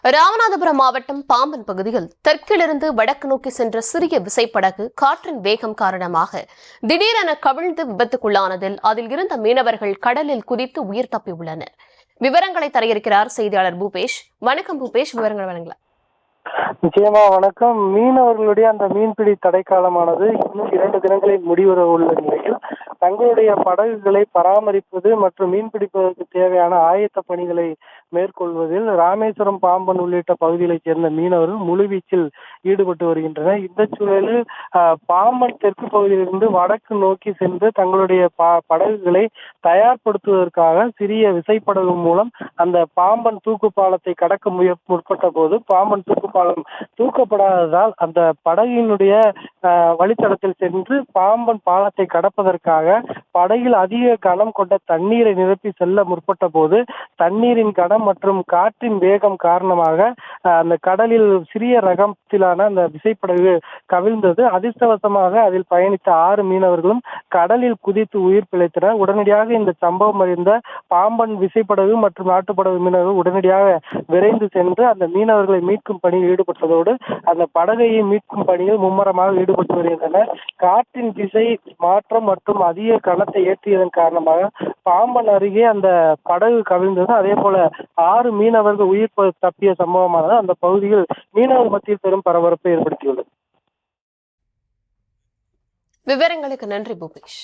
ராமநாதபுரம் மாவட்டம் பாம்பன் பகுதியில் தெற்கிலிருந்து வடக்கு நோக்கி சென்ற சிறிய விசைப்படகு காற்றின் வேகம் காரணமாக திடீரென கவிழ்ந்து விபத்துக்குள்ளானதில் அதில் இருந்த மீனவர்கள் கடலில் குதித்து உயிர் தப்பியுள்ளனர். விவரங்களை தர இருக்கிறார் செய்தியாளர் பூபேஷ். வணக்கம் பூபேஷ், விவரங்கள் வழங்கலாம். நிச்சயமா வணக்கம். மீனவர்களுடைய அந்த மீன்பிடி தடைக்காலமானது இன்னும் 2 தினங்களில் முடிவர உள்ள நிலையில் தங்களுடைய படகுகளை பராமரிப்பது மற்றும் மீன்பிடிப்பதற்கு தேவையான ஆயத்த பணிகளை மேற்கொள்வதில் ராமேஸ்வரம், பாம்பன் உள்ளிட்ட பகுதிகளைச் சேர்ந்த மீனவர்கள் முழுவீச்சில் ஈடுபட்டு வருகின்றனர். இந்த சூழலில் பாம்பன் தெற்கு பகுதியிலிருந்து வடக்கு நோக்கி சென்று தங்களுடைய படகுகளை தயார்படுத்துவதற்காக சிறிய விசைப்படகு மூலம் அந்த பாம்பன் தூக்கு பாலத்தை கடக்க முற்பட்ட போது பாம்பன் தூக்கு பாலம் தூக்கப்படாததால் அந்த படகினுடைய வழித்தடத்தில் சென்று பாம்பன் பாலத்தை கடப்பதற்காக படகில் அதிக கனம் கொண்ட தண்ணீரை நிரப்பி செல்ல முற்பட்ட போது தண்ணீரின் கனம் மற்றும் காற்றின் வேகம் காரணமாக அந்த கடலில் சிறிய ரகத்திலான அந்த விசைப்படகு கவிழ்ந்தது. அதிர்ஷ்டவசமாக அதில் பயணித்த 6 மீனவர்களும் கடலில் குதித்து உயிர் பிழைத்தனர். உடனடியாக இந்த சம்பவம் அறிந்த பாம்பன் விசைப்படகு மற்றும் நாட்டுப்படகு மீனவர்கள் உடனடியாக விரைந்து சென்று அந்த மீனவர்களை மீட்கும் பணியில் ஈடுபட்டதோடு அந்த படகையை மீட்கும் பணியில் மும்முரமாக ஈடுபட்டு வருகின்றனர். காற்றின் திசை மாற்றம் மற்றும் அதிக கனத்தை ஏற்றியதன் காரணமாக பாம்பன் அருகே அந்த படகு கவிழ்ந்தது. அதே போல 6 மீனவர்கள் உயிர் தப்பிய சம்பவமானது அந்த பகுதியில் மீனவர் மத்தியில் பெரும் பரபரப்பை ஏற்படுத்தியுள்ளது. விவரங்களுக்கு நன்றி பூபேஷ்.